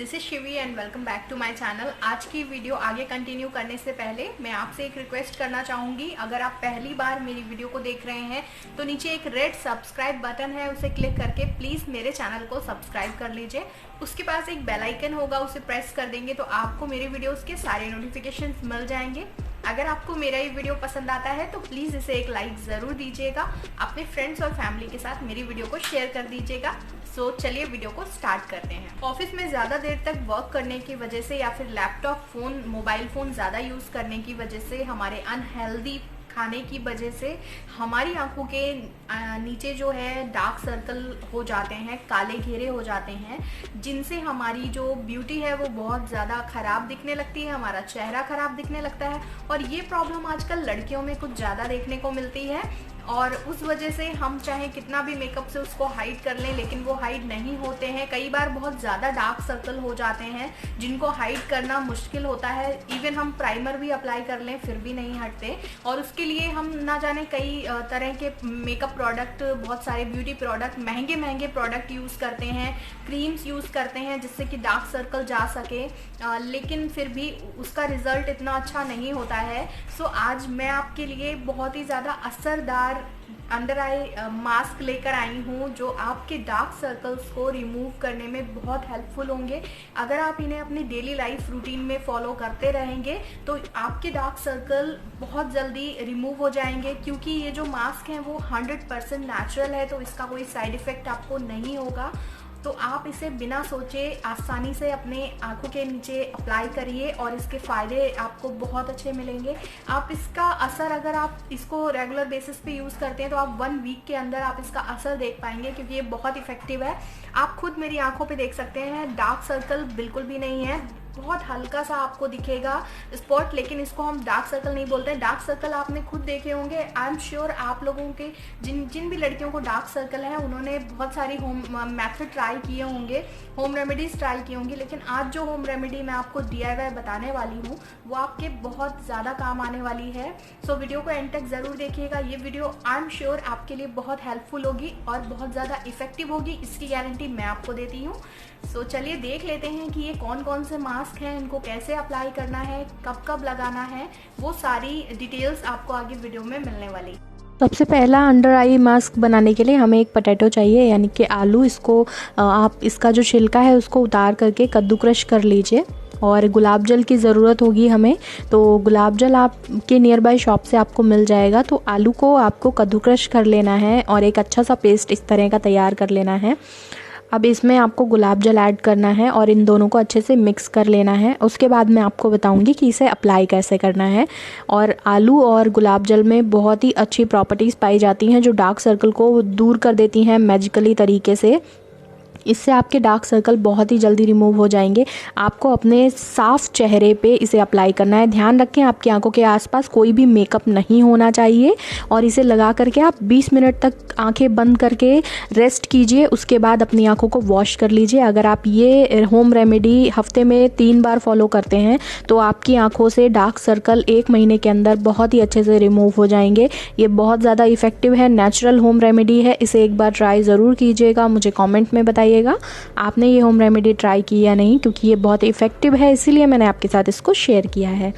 This is Shivi and welcome back to my channel. आज की video आगे कंटिन्यू करने से पहले मैं आपसे एक रिक्वेस्ट करना चाहूँगी। अगर आप पहली बार मेरी वीडियो को देख रहे हैं तो नीचे एक रेड सब्सक्राइब बटन है, उसे क्लिक करके प्लीज़ मेरे चैनल को सब्सक्राइब कर लीजिए। उसके पास एक बेल आइकन होगा, उसे प्रेस कर देंगे तो आपको मेरे वीडियोज़ के सारे नोटिफिकेशंस मिल जाएंगे। अगर आपको मेरा ये वीडियो पसंद आता है तो प्लीज़ इसे एक लाइक ज़रूर दीजिएगा। अपने फ्रेंड्स और फैमिली के साथ मेरी वीडियो को शेयर कर दीजिएगा। सो चलिए वीडियो को स्टार्ट करते हैं। ऑफिस में ज़्यादा देर तक वर्क करने की वजह से या फिर लैपटॉप फ़ोन मोबाइल फ़ोन ज़्यादा यूज़ करने की वजह से, हमारे अनहेल्दी खाने की वजह से हमारी आंखों के नीचे जो है डार्क सर्कल हो जाते हैं, काले घेरे हो जाते हैं, जिनसे हमारी जो ब्यूटी है वो बहुत ज़्यादा ख़राब दिखने लगती है, हमारा चेहरा ख़राब दिखने लगता है। और ये प्रॉब्लम आजकल लड़कियों में कुछ ज़्यादा देखने को मिलती है और उस वजह से हम चाहे कितना भी मेकअप से उसको हाइड कर लें लेकिन वो हाइड नहीं होते हैं। कई बार बहुत ज़्यादा डार्क सर्कल हो जाते हैं जिनको हाइड करना मुश्किल होता है। इवन हम प्राइमर भी अप्लाई कर लें फिर भी नहीं हटते और उसके लिए हम ना जाने कई तरह के मेकअप प्रोडक्ट, बहुत सारे ब्यूटी प्रोडक्ट, महंगे महंगे प्रोडक्ट यूज़ करते हैं, क्रीम्स यूज़ करते हैं जिससे कि डार्क सर्कल जा सके, लेकिन फिर भी उसका रिज़ल्ट इतना अच्छा नहीं होता है। सो आज मैं आपके लिए बहुत ही ज़्यादा असरदार अंडर आई मास्क लेकर आई हूँ जो आपके डार्क सर्कल्स को रिमूव करने में बहुत हेल्पफुल होंगे। अगर आप इन्हें अपनी डेली लाइफ रूटीन में फॉलो करते रहेंगे तो आपके डार्क सर्कल बहुत जल्दी रिमूव हो जाएंगे, क्योंकि ये जो मास्क हैं वो 100% नेचुरल है, तो इसका कोई साइड इफ़ेक्ट आपको नहीं होगा। तो आप इसे बिना सोचे आसानी से अपने आंखों के नीचे अप्लाई करिए और इसके फ़ायदे आपको बहुत अच्छे मिलेंगे। आप इसका असर, अगर आप इसको रेगुलर बेसिस पे यूज़ करते हैं तो आप 1 वीक के अंदर आप इसका असर देख पाएंगे, क्योंकि ये बहुत इफ़ेक्टिव है। आप खुद मेरी आंखों पे देख सकते हैं, डार्क सर्कल बिल्कुल भी नहीं है, बहुत हल्का सा आपको दिखेगा स्पॉट, लेकिन इसको हम डार्क सर्कल नहीं बोलते हैं। डार्क सर्कल आपने खुद देखे होंगे। आई एम श्योर आप लोगों के जिन भी लड़कियों को डार्क सर्कल है उन्होंने बहुत सारी होम मेथड ट्राई किए होंगे, होम रेमेडीज़ ट्राई की होंगी, लेकिन आज जो होम रेमेडी मैं आपको DIY बताने वाली हूँ वो आपके बहुत ज़्यादा काम आने वाली है। सो वीडियो को एंड तक ज़रूर देखिएगा। ये वीडियो आई एम श्योर आपके लिए बहुत हेल्पफुल होगी और बहुत ज़्यादा इफेक्टिव होगी, इसकी गारंटी मैं आपको देती हूँ। सो चलिए देख लेते हैं कि ये कौन कौन से मास्क हैं, इनको कैसे अप्लाई करना है, कब कब लगाना है, वो सारी डिटेल्स आपको आगे वीडियो में मिलने वाली। सबसे पहला अंडर आई मास्क बनाने के लिए हमें एक पोटैटो चाहिए, यानी कि आलू। इसको आप इसका जो छिलका है उसको उतार करके कद्दू क्रश कर लीजिए। और गुलाब जल की ज़रूरत होगी हमें, तो गुलाब जल आपके नियर बाय शॉप से आपको मिल जाएगा। तो आलू को आपको कद्दू क्रश कर लेना है और एक अच्छा सा पेस्ट इस तरह का तैयार कर लेना है। अब इसमें आपको गुलाब जल ऐड करना है और इन दोनों को अच्छे से मिक्स कर लेना है। उसके बाद मैं आपको बताऊंगी कि इसे अप्लाई कैसे करना है। और आलू और गुलाब जल में बहुत ही अच्छी प्रॉपर्टीज़ पाई जाती हैं जो डार्क सर्कल को दूर कर देती हैं मैजिकली तरीके से। इससे आपके डार्क सर्कल बहुत ही जल्दी रिमूव हो जाएंगे। आपको अपने साफ़ चेहरे पे इसे अप्लाई करना है। ध्यान रखें आपकी आंखों के आसपास कोई भी मेकअप नहीं होना चाहिए और इसे लगा करके आप 20 मिनट तक आंखें बंद करके रेस्ट कीजिए। उसके बाद अपनी आंखों को वॉश कर लीजिए। अगर आप ये होम रेमेडी हफ्ते में 3 बार फॉलो करते हैं तो आपकी आंखों से डार्क सर्कल 1 महीने के अंदर बहुत ही अच्छे से रिमूव हो जाएंगे। ये बहुत ज़्यादा इफेक्टिव है, नेचुरल होम रेमेडी है। इसे एक बार ट्राई ज़रूर कीजिएगा, मुझे कॉमेंट में बताइए आपने ये होम रेमेडी ट्राई की या नहीं, क्योंकि ये बहुत इफेक्टिव है, इसीलिए मैंने आपके साथ इसको शेयर किया है।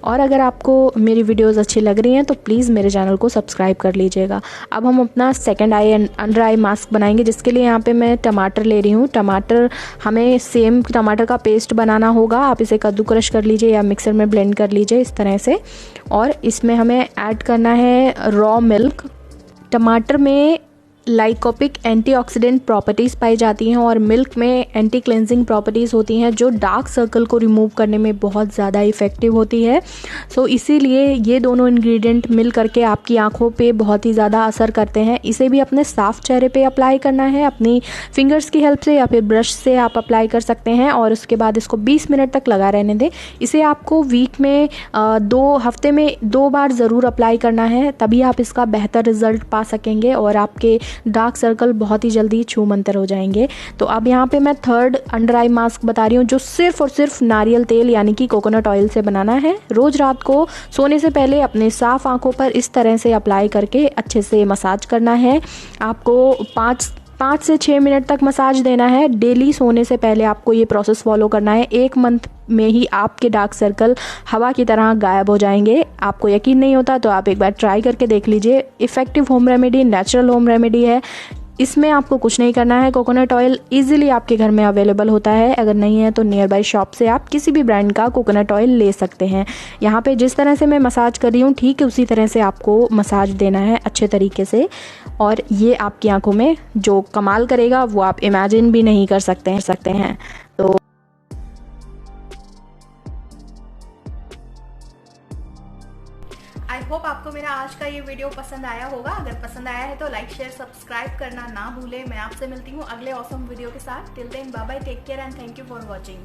और अगर आपको मेरी वीडियोस अच्छी लग रही हैं तो प्लीज़ मेरे चैनल को सब्सक्राइब कर लीजिएगा। अब हम अपना सेकंड आई अंडर आई मास्क बनाएंगे, जिसके लिए यहाँ पे मैं टमाटर ले रही हूँ। टमाटर हमें सेम टमाटर का पेस्ट बनाना होगा। आप इसे कद्दू क्रश कर लीजिए या मिक्सर में ब्लेंड कर लीजिए इस तरह से। और इसमें हमें ऐड करना है रॉ मिल्क। टमाटर में लाइकोपिक एंटीऑक्सीडेंट प्रॉपर्टीज़ पाई जाती हैं और मिल्क में एंटी क्लेंजिंग प्रॉपर्टीज़ होती हैं जो डार्क सर्कल को रिमूव करने में बहुत ज़्यादा इफ़ेक्टिव होती है। सो इसीलिए ये दोनों इंग्रेडिएंट मिल करके आपकी आंखों पे बहुत ही ज़्यादा असर करते हैं। इसे भी अपने साफ चेहरे पे अप्लाई करना है, अपनी फिंगर्स की हेल्प से या फिर ब्रश से आप अप्लाई कर सकते हैं। और उसके बाद इसको 20 मिनट तक लगा रहने दें। इसे आपको वीक में 2 हफ्ते में 2 बार ज़रूर अप्लाई करना है, तभी आप इसका बेहतर रिजल्ट पा सकेंगे और आपके डार्क सर्कल बहुत ही जल्दी छू मंतर हो जाएंगे। तो अब यहाँ पे मैं थर्ड अंडर आई मास्क बता रही हूँ जो सिर्फ और सिर्फ नारियल तेल यानी कि कोकोनट ऑयल से बनाना है। रोज़ रात को सोने से पहले अपने साफ आंखों पर इस तरह से अप्लाई करके अच्छे से मसाज करना है। आपको 5 5 से 6 मिनट तक मसाज देना है। डेली सोने से पहले आपको ये प्रोसेस फॉलो करना है। 1 मंथ में ही आपके डार्क सर्कल हवा की तरह गायब हो जाएंगे। आपको यकीन नहीं होता तो आप एक बार ट्राई करके देख लीजिए। Effective home remedy, natural home remedy है। इसमें आपको कुछ नहीं करना है। कोकोनट ऑयल इजीली आपके घर में अवेलेबल होता है। अगर नहीं है तो नियर बाई शॉप से आप किसी भी ब्रांड का कोकोनट ऑयल ले सकते हैं। यहाँ पे जिस तरह से मैं मसाज कर रही हूँ ठीक है उसी तरह से आपको मसाज देना है अच्छे तरीके से, और ये आपकी आंखों में जो कमाल करेगा वो आप इमेजिन भी नहीं कर सकते हैं। तो आई होप आपको मेरा आज का ये वीडियो पसंद आया होगा। अगर पसंद आया है तो लाइक शेयर सब्सक्राइब करना ना भूलें। मैं आपसे मिलती हूँ अगले ऑसम वीडियो के साथ। Till then bye bye, take care and thank you for watching.